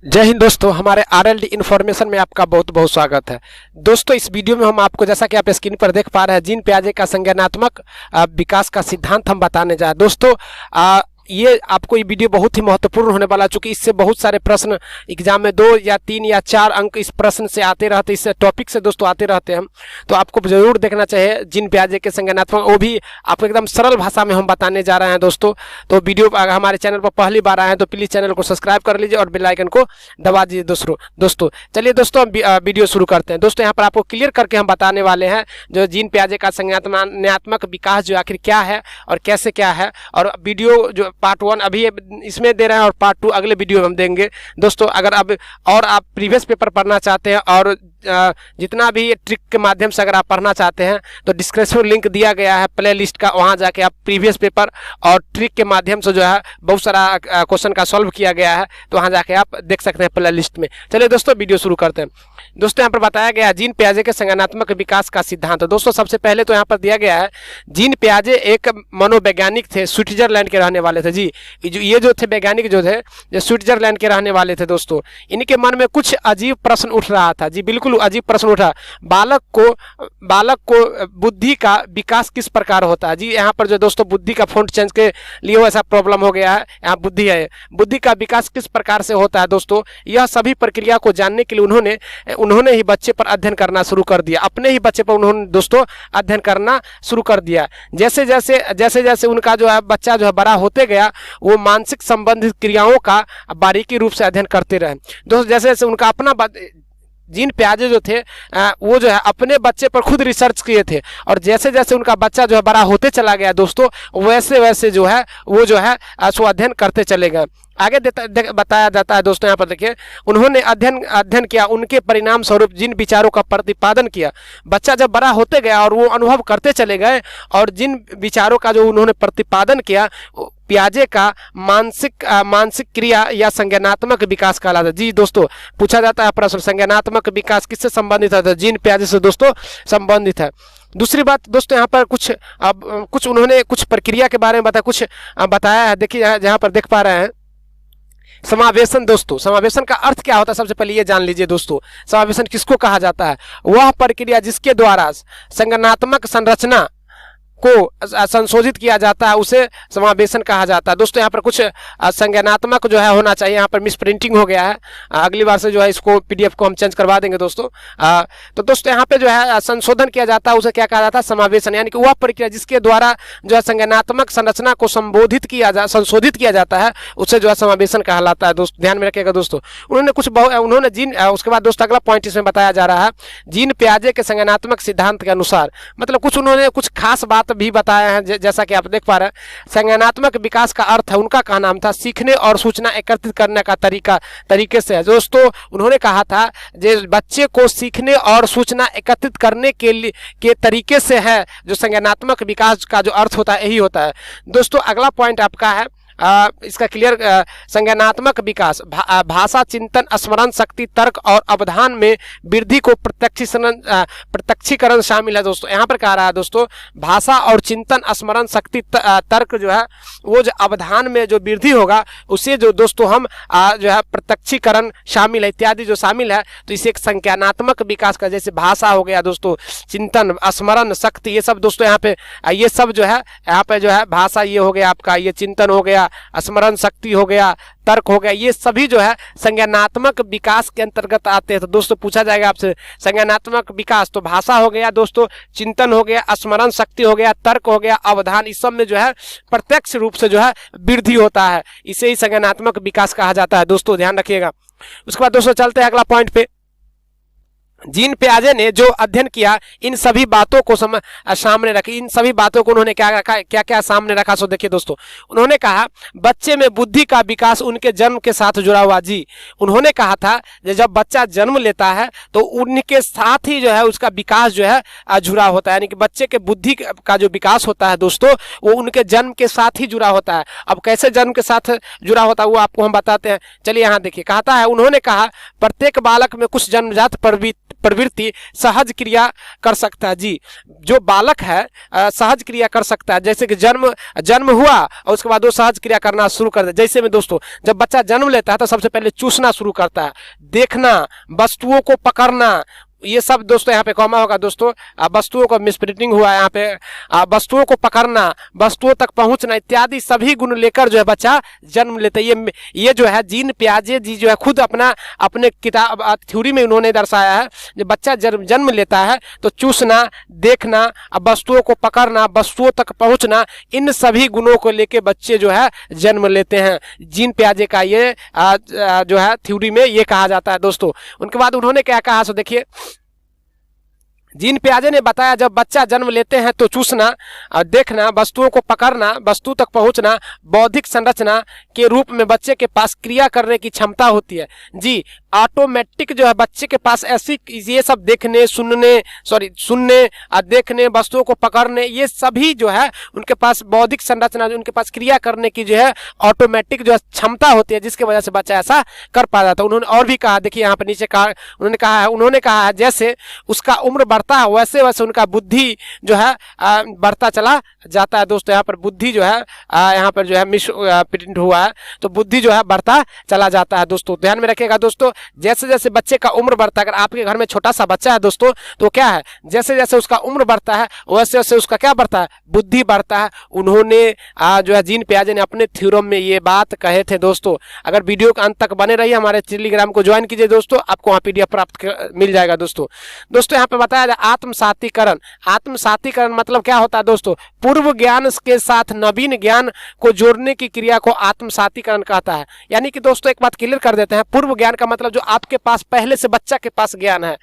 जय हिंद दोस्तों, हमारे आरएलडी इन्फॉर्मेशन में आपका बहुत बहुत स्वागत है। दोस्तों, इस वीडियो में हम आपको, जैसा कि आप स्क्रीन पर देख पा रहे हैं, जीन पियाजे का संज्ञानात्मक विकास का सिद्धांत हम बताने जा रहे हैं। दोस्तों, ये आपको ये वीडियो बहुत ही महत्वपूर्ण होने वाला, चूंकि इससे बहुत सारे प्रश्न एग्जाम में 2 या 3 या 4 अंक इस प्रश्न से आते रहते, इस टॉपिक से दोस्तों आते रहते हैं। तो आपको जरूर देखना चाहिए जीन पियाजे के संज्ञानात्मक, वो भी आपको एकदम सरल भाषा में हम बताने जा रहे हैं दोस्तों। तो वीडियो अगर हमारे चैनल पर पहली बार आए हैं तो प्लीज़ चैनल को सब्सक्राइब कर लीजिए और बेल आइकन को दबा दीजिए दोस्तों। चलिए दोस्तों, हम वीडियो शुरू करते हैं। दोस्तों, यहाँ पर आपको क्लियर करके हम बताने वाले हैं जो जीन पियाजे का संज्ञानात्मक विकास जो आखिर क्या है और कैसे क्या है। और वीडियो जो पार्ट 1 अभी इसमें दे रहे हैं और पार्ट 2 अगले वीडियो में हम देंगे दोस्तों। अगर अब और आप प्रीवियस पेपर पढ़ना चाहते हैं और जितना भी ट्रिक के माध्यम से अगर आप पढ़ना चाहते हैं तो डिस्क्रिप्शन लिंक दिया गया है प्ले लिस्ट का, वहाँ जाके आप प्रीवियस पेपर और ट्रिक के माध्यम से जो है बहुत सारा क्वेश्चन का सॉल्व किया गया है, तो वहाँ जाके आप देख सकते हैं प्ले लिस्ट में। चलिए दोस्तों, वीडियो शुरू करते हैं। दोस्तों, यहाँ पर बताया गया है जीन पियाजे के संज्ञानात्मक विकास का सिद्धांत। दोस्तों, सबसे पहले तो यहाँ पर दिया गया है जीन पियाजे एक मनोवैज्ञानिक थे, स्विट्जरलैंड के रहने वाले थे। जी, ये जो थे वैज्ञानिक जो थे, जो स्विट्जरलैंड के रहने वाले थे दोस्तों। इनके मन में कुछ अजीब प्रश्न उठ रहा था। जी बिल्कुल अजीब प्रश्न उठा। बालक को बुद्धि का विकास किस प्रकार होता है। जी, यहाँ पर जो दोस्तों बुद्धि का फॉन्ट चेंज के लिए ऐसा प्रॉब्लम हो गया है, यहाँ बुद्धि है। बुद्धि का विकास किस प्रकार से होता है दोस्तों, यह सभी प्रक्रिया को जानने के लिए उन्होंने ही बच्चे पर अध्ययन करना शुरू कर दिया। अपने ही बच्चे पर उन्होंने दोस्तों अध्ययन करना शुरू कर दिया। जैसे जैसे उनका जो है बच्चा जो है बड़ा होते गया, वो मानसिक संबंधित क्रियाओं का बारीकी रूप से अध्ययन करते रहे दोस्तों। जैसे जैसे उनका अपना जीन पियाजे जो थे वो जो है अपने बच्चे पर खुद रिसर्च किए थे, और जैसे जैसे उनका बच्चा जो है बड़ा होते चला गया दोस्तों, वैसे वैसे जो है वो जो है सो अध्ययन करते चले गए। आगे बताया जाता है दोस्तों, यहाँ पर देखिए, उन्होंने अध्ययन किया, उनके परिणाम स्वरूप जिन विचारों का प्रतिपादन किया। बच्चा जब बड़ा होते गया और वो अनुभव करते चले गए, और जिन विचारों का जो उन्होंने प्रतिपादन किया, पियाजे का मानसिक क्रिया या संज्ञानात्मक विकास कहलाता है। जी दोस्तों, पूछा जाता है प्रश्न, संज्ञानात्मक विकास किससे संबंधित है, तो जीन पियाजे से दोस्तों संबंधित है। दूसरी बात दोस्तों, यहाँ पर कुछ उन्होंने कुछ प्रक्रिया के बारे में बताया है। देखिए, जहाँ पर देख पा रहे हैं समावेशन। दोस्तों, समावेशन का अर्थ क्या होता है, सबसे पहले ये जान लीजिए दोस्तों। समावेशन किसको कहा जाता है? वह प्रक्रिया जिसके द्वारा संज्ञानात्मक संरचना को संशोधित किया जाता है, उसे समावेशन कहा जाता है। दोस्तों, यहाँ पर कुछ संज्ञानात्मक जो है होना चाहिए, यहाँ पर मिस प्रिंटिंग हो गया है। अगली बार से जो है इसको PDF को हम चेंज करवा देंगे दोस्तों। तो दोस्तों, यहाँ पे जो है संशोधन किया जाता है, उसे क्या कहा जाता है? समावेशन। यानी कि वह प्रक्रिया जिसके द्वारा जो है संज्ञानात्मक संरचना को संशोधित किया जाता है, उसे जो है समावेशन कहलाता है। दोस्तों, ध्यान में रखिएगा दोस्तों। उन्होंने जीन, उसके बाद दोस्तों अगला पॉइंट इसमें बताया जा रहा है, जीन पियाजे के संज्ञानात्मक सिद्धांत के अनुसार, मतलब उन्होंने कुछ खास बात भी बताया है। जैसा कि आप देख पा रहे हैं, संज्ञानात्मक विकास का अर्थ है, उनका कहा नाम था, सीखने और सूचना एकत्रित करने का तरीके से है। दोस्तों, उन्होंने कहा था जो बच्चे को सीखने और सूचना एकत्रित करने के तरीके से है, जो संज्ञानात्मक विकास का जो अर्थ होता है यही होता है। दोस्तों, अगला पॉइंट आपका है इसका क्लियर, संज्ञानात्मक विकास भाषा, चिंतन, स्मरण शक्ति, तर्क और अवधान में वृद्धि को प्रत्यक्षीकरण शामिल है। दोस्तों, यहाँ पर कह रहा है दोस्तों, भाषा और चिंतन, स्मरण शक्ति, तर्क जो है वो जो अवधान में जो वृद्धि होगा, उसे जो दोस्तों हम जो है प्रत्यक्षीकरण शामिल है, इत्यादि जो शामिल है, तो इसे एक संज्ञानात्मक विकास का, जैसे भाषा हो गया दोस्तों, चिंतन, स्मरण शक्ति, ये सब दोस्तों यहाँ पे ये सब जो है यहाँ पे जो है भाषा ये हो गया आपका, ये चिंतन हो गया, स्मरण शक्ति हो गया, तर्क हो गया, ये सभी जो है संज्ञानात्मक विकास के अंतर्गत आते हैं। तो दोस्तों पूछा जाएगा आपसे, संज्ञानात्मक विकास तो भाषा हो गया दोस्तों, चिंतन हो गया, स्मरण शक्ति हो गया, तर्क हो गया, अवधान, इस सब में जो है प्रत्यक्ष रूप से जो है वृद्धि होता है, इसे ही संज्ञानात्मक विकास कहा जाता है। दोस्तों ध्यान रखिएगा। उसके बाद दोस्तों चलते हैं अगला पॉइंट पे। जीन पियाजे ने जो अध्ययन किया, इन सभी बातों को सामने रखी, इन सभी बातों को उन्होंने क्या सामने रखा। सो देखिए दोस्तों, उन्होंने कहा बच्चे में बुद्धि का विकास उनके जन्म के साथ जुड़ा हुआ। जी, उन्होंने कहा था जब बच्चा जन्म लेता है तो उनके साथ ही जो है उसका विकास जो है जुड़ा होता है, यानी कि बच्चे के बुद्धि का जो विकास होता है दोस्तों, वो उनके जन्म के साथ ही जुड़ा होता है। अब कैसे जन्म के साथ जुड़ा होता है वो आपको हम बताते हैं। चलिए यहाँ देखिए, कहता है, उन्होंने कहा प्रत्येक बालक में कुछ जन्मजात प्रवृत्ति सहज क्रिया कर सकता है। जी, जो बालक है सहज क्रिया कर सकता है, जैसे कि जन्म हुआ और उसके बाद वो सहज क्रिया करना शुरू कर दे। जैसे में दोस्तों जब बच्चा जन्म लेता है तो सबसे पहले चूसना शुरू करता है, देखना, वस्तुओं को पकड़ना, ये सब दोस्तों यहाँ पे कॉमा होगा दोस्तों। वस्तुओं को मिसप्रिंटिंग हुआ है यहाँ पे, वस्तुओं को पकड़ना, वस्तुओं तक पहुंचना इत्यादि सभी गुण लेकर जो है बच्चा जन्म लेता है। ये जो है जीन पियाजे जी जो है खुद अपने किताब थ्योरी में उन्होंने दर्शाया है, जब बच्चा जन्म लेता है तो चूसना, देखना, वस्तुओं को पकड़ना, वस्तुओं तक पहुंचना, इन सभी गुणों को लेके बच्चे जो है जन्म लेते हैं। जीन पियाजे का ये जो है थ्योरी में ये कहा जाता है दोस्तों। उनके बाद उन्होंने क्या कहा सो देखिए, जीन पियाजे ने बताया जब बच्चा जन्म लेते हैं तो चूसना, देखना, वस्तुओं को पकड़ना, वस्तु तक पहुंचना, बौद्धिक संरचना के रूप में बच्चे के पास क्रिया करने की क्षमता होती है। जी, ऑटोमेटिक जो है बच्चे के पास ऐसी ये सब देखने, देखने, वस्तुओं को पकड़ने, ये सभी जो है उनके पास बौद्धिक संरचना, उनके पास क्रिया करने की जो है ऑटोमेटिक जो है क्षमता होती है, जिसकी वजह से बच्चा ऐसा कर पा जाता है। उन्होंने और भी कहा, देखिए यहाँ पर नीचे कहा, उन्होंने कहा है जैसे उसका उम्र बढ़ता है वैसे वैसे उनका बुद्धि जो है बढ़ता चला जाता है। दोस्तों यहाँ पर बुद्धि जो है यहाँ पर जो है मिस प्रिंट हुआ है, तो बुद्धि जो है बढ़ता चला जाता है। दोस्तों ध्यान में रखिएगा दोस्तों, जैसे जैसे बच्चे का उम्र बढ़ता है, अगर आपके घर में छोटा सा बच्चा है दोस्तों, तो क्या है, जैसे जैसे उसका उम्र बढ़ता है वैसे वैसे उसका क्या बढ़ता है, बुद्धि बढ़ता है। उन्होंने जो है जीन पियाजे ने अपने थ्योरम में ये बात कहे थे दोस्तों। अगर वीडियो के अंत तक बने रहिए, हमारे टेलीग्राम को ज्वाइन कीजिए दोस्तों, आपको वहाँ PDF प्राप्त मिल जाएगा दोस्तों। यहाँ पे बताया जाए आत्मसातीकरण। आत्मसातीकरण मतलब क्या होता है दोस्तों, पूर्व ज्ञान के साथ नवीन ज्ञान को जोड़ने की क्रिया को आत्मसातीकरण कहता है। यानी कि दोस्तों एक बात क्लियर कर देते हैं, पूर्व ज्ञान का मतलब जो आपके पास पहले से बच्चा के पास ज्ञान है,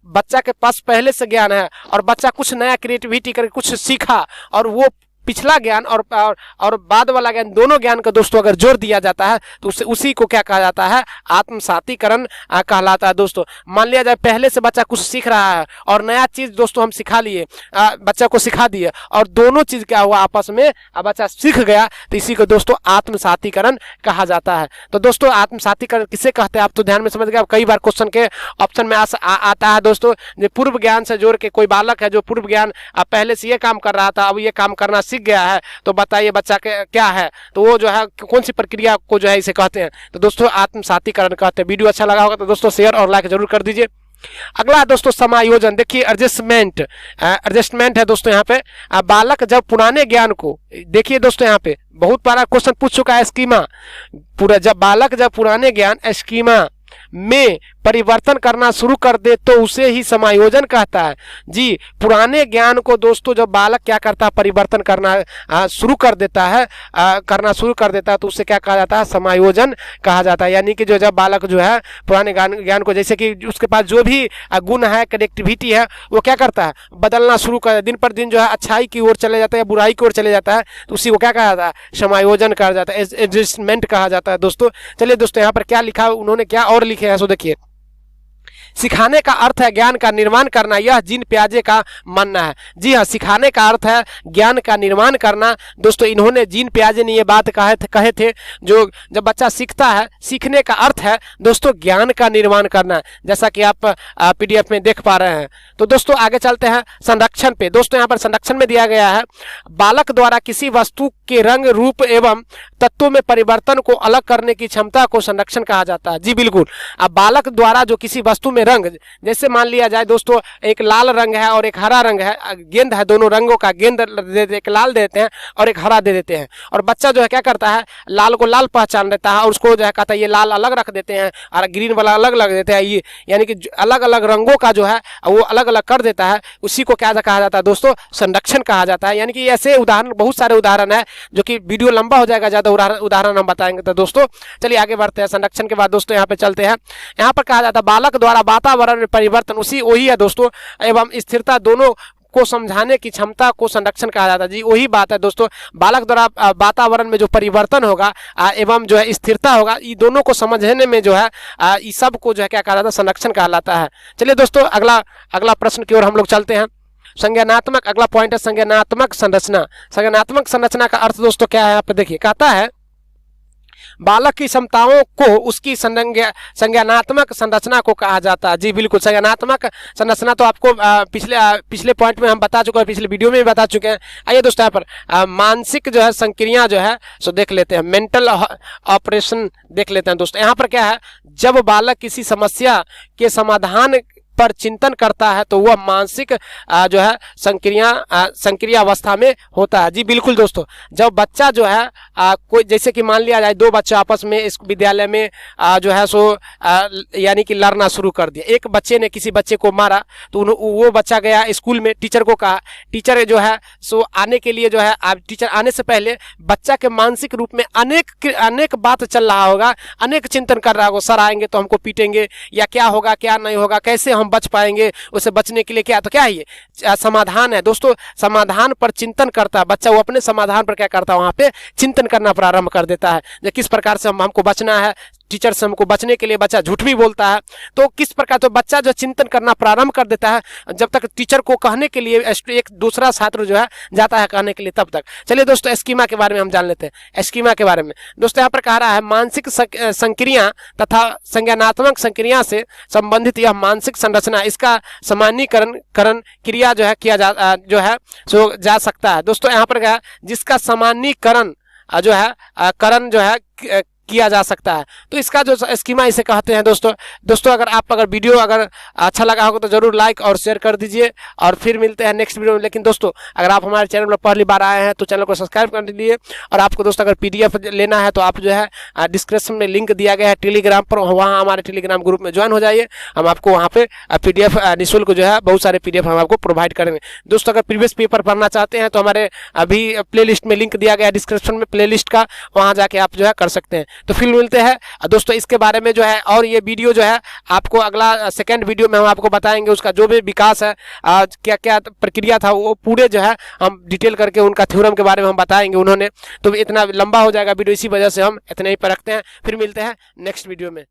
बच्चा के पास पहले से ज्ञान है और बच्चा कुछ नया क्रिएटिविटी करके कुछ सीखा, और वो पिछला ज्ञान और बाद वाला ज्ञान, दोनों ज्ञान को दोस्तों अगर जोड़ दिया जाता है तो उसी को क्या कहा जाता है, आत्मसातीकरण कहलाता है दोस्तों। मान लिया जाए पहले से बच्चा कुछ सीख रहा है और नया चीज दोस्तों हम सिखा लिए, बच्चा को सिखा दिए, और दोनों चीज क्या हुआ आपस में, बच्चा सीख गया, तो इसी को दोस्तों आत्मसातीकरण कहा जाता है। तो दोस्तों आत्मसातीकरण किसे कहते हैं आप तो ध्यान में समझ गए। कई बार क्वेश्चन के ऑप्शन में आता है दोस्तों, जो पूर्व ज्ञान से जोड़ के, कोई बालक है जो पूर्व ज्ञान पहले से ये काम कर रहा था, अब ये काम करना गया है, तो बताइए बच्चा क्या है, तो वो जो है कौन सी प्रक्रिया को जो है इसे कहते हैं, तो दोस्तों आत्मसातीकरण कहते हैं। वीडियो अच्छा लगा होगा तो दोस्तों शेयर और लाइक जरूर कर दीजिए। अगला दोस्तों समायोजन, देखिए एडजस्टमेंट है दोस्तों। यहाँ पे बालक जब पुराने ज्ञान को, देखिए दोस्तों यहाँ पे बहुत बड़ा क्वेश्चन पूछ चुका है, स्कीमा पूरा, जब बालक जब पुराने ज्ञान स्कीमा में परिवर्तन करना शुरू कर दे तो उसे ही समायोजन कहता है। जी, पुराने ज्ञान को दोस्तों जब बालक क्या करता है, परिवर्तन करना शुरू कर देता है, तो उसे क्या कहा जाता है, समायोजन कहा जाता है। यानी कि जो जब बालक जो है पुराने ज्ञान को, जैसे कि उसके पास जो भी गुण है, कनेक्टिविटी है, वो क्या करता है, बदलना शुरू कर, दिन पर दिन जो है अच्छाई की ओर चले जाता है या बुराई की ओर चले जाता है, तो उसी को क्या कहा जाता है, समायोजन कहा जाता है, एडजस्टमेंट कहा जाता है दोस्तों। चलिए दोस्तों यहाँ पर क्या लिखा, उन्होंने क्या और लिखे हैं सो देखिए, सिखाने का अर्थ है ज्ञान का निर्माण करना, यह जीन पियाजे का मानना है। जी हाँ, सिखाने का अर्थ है ज्ञान का निर्माण करना। दोस्तों इन्होंने, जीन पियाजे ने ये बात कहे थे, जो जब बच्चा सीखता है, सीखने का अर्थ है दोस्तों ज्ञान का निर्माण करना, जैसा कि आप PDF में देख पा रहे हैं। तो दोस्तों आगे चलते हैं संरक्षण पे। दोस्तों यहाँ पर संरक्षण में दिया गया है, बालक द्वारा किसी वस्तु के रंग, रूप एवं तत्वों में परिवर्तन को अलग करने की क्षमता को संरक्षण कहा जाता है। जी बिल्कुल, अब बालक द्वारा जो किसी वस्तु में रंग, जैसे मान लिया जाए दोस्तों एक लाल रंग है और एक हरा रंग है, गेंद है, दोनों रंगों का गेंद एक लाल दे देते हैं और एक हरा दे देते हैं, और बच्चा जो है क्या करता है, लाल को लाल पहचान लेता है और उसको जो है कहता है ये लाल अलग रख देते हैं और ग्रीन वाला अलग लग देते हैं। ये यानी कि अलग अलग रंगों का जो है वो अलग अलग कर देता है, उसी को क्या कहा जाता है दोस्तों, संरक्षण कहा जाता है। यानी कि ऐसे उदाहरण, बहुत सारे उदाहरण है, जो कि वीडियो लंबा हो जाएगा, ज्यादा उदाहरण हम बताएंगे। तो दोस्तों चलिए आगे बढ़ते हैं। संरक्षण के बाद दोस्तों यहाँ पे चलते हैं, यहाँ पर कहा जाता है बालक द्वारा वातावरण में परिवर्तन, वही है दोस्तों, एवं स्थिरता दोनों को समझाने की क्षमता को संरक्षण कहा जाता है। जी वही बात है दोस्तों, बालक द्वारा वातावरण में जो परिवर्तन होगा एवं जो है स्थिरता होगा, ये दोनों को समझने में जो है इस सब को जो है क्या कहा जाता है, संरक्षण कहलाता है। चलिए दोस्तों अगला प्रश्न की ओर हम लोग चलते हैं। संज्ञानात्मक, अगला पॉइंट है संज्ञानात्मक संरचना। संज्ञानात्मक संरचना का अर्थ दोस्तों क्या है, यहाँ पे देखिए, कहता है बालक की क्षमताओं को उसकी संज्ञानात्मक संरचना को कहा जाता है। जी बिल्कुल, संज्ञानात्मक संरचना तो आपको पिछले पॉइंट में हम बता चुके हैं, पिछले वीडियो में भी बता चुके हैं। आइए दोस्तों यहाँ पर मानसिक जो है संक्रिया जो है सो देख लेते हैं, मेंटल ऑपरेशन देख लेते हैं दोस्तों। यहाँ पर क्या है, जब बालक किसी समस्या के समाधान पर चिंतन करता है तो वह मानसिक जो है संक्रिया अवस्था में होता है। जी बिल्कुल दोस्तों, जब बच्चा जो है कोई, जैसे कि मान लिया जाए दो बच्चे आपस में इस विद्यालय में जो है सो यानी कि लड़ना शुरू कर दिया, एक बच्चे ने किसी बच्चे को मारा तो वो बच्चा गया स्कूल में, टीचर को कहा, टीचर जो है सो आने के लिए जो है टीचर आने से पहले बच्चा के मानसिक रूप में अनेक बात चल रहा होगा, अनेक चिंतन कर रहा होगा, सर आएंगे तो हमको पीटेंगे, या क्या होगा क्या नहीं होगा, कैसे हम बच पाएंगे, उसे बचने के लिए क्या, तो क्या है ये समाधान है दोस्तों। समाधान पर चिंतन करता है बच्चा, वो अपने समाधान पर क्या करता है, वहां पे चिंतन करना प्रारंभ कर देता है, जो किस प्रकार से हमको बचना है, टीचर से हमको बचने के लिए बच्चा झूठ भी बोलता है, तो किस प्रकार तो बच्चा जो चिंतन करना प्रारंभ कर देता है, जब तक टीचर को कहने के लिए एक दूसरा छात्र जो है जाता है कहने के लिए, तब तक। चलिए दोस्तों स्कीमा के बारे में हम जान लेते हैं। स्कीमा के बारे में दोस्तों यहाँ पर कह रहा है, मानसिक संक्रिया तथा संज्ञानात्मक संक्रिया से संबंधित यह मानसिक संरचना, इसका सामान्यीकरण क्रिया जो है किया जा सकता है। दोस्तों यहाँ पर क्या है, जिसका सामान्यीकरण जो है करण जो है किया जा सकता है, तो इसका जो स्कीमा इसे कहते हैं दोस्तों। अगर वीडियो अगर अच्छा लगा होगा तो जरूर लाइक और शेयर कर दीजिए, और फिर मिलते हैं नेक्स्ट वीडियो में। लेकिन दोस्तों अगर आप हमारे चैनल पर पहली बार आए हैं तो चैनल को सब्सक्राइब कर लीजिए, और आपको दोस्तों अगर PDF लेना है तो आप जो है डिस्क्रिप्शन में लिंक दिया गया है टेलीग्राम पर, वहाँ हमारे टेलीग्राम ग्रुप में ज्वाइन हो जाइए, हम आपको वहाँ पे PDF निःशुल्क जो है बहुत सारे PDF हम आपको प्रोवाइड करेंगे। दोस्तों अगर प्रीवियस पेपर पढ़ना चाहते हैं तो हमारे अभी प्ले लिस्ट में लिंक दिया गया है डिस्क्रिप्शन में, प्ले लिस्ट का, वहाँ जाके आप जो है कर सकते हैं। तो फिर मिलते हैं दोस्तों इसके बारे में जो है, और ये वीडियो जो है आपको अगला सेकंड वीडियो में हम आपको बताएंगे उसका जो भी विकास है, क्या क्या प्रक्रिया था, वो पूरे जो है हम डिटेल करके उनका थ्योरम के बारे में हम बताएंगे उन्होंने। तो इतना लंबा हो जाएगा वीडियो, इसी वजह से हम इतने ही पर रखते हैं। फिर मिलते हैं नेक्स्ट वीडियो में।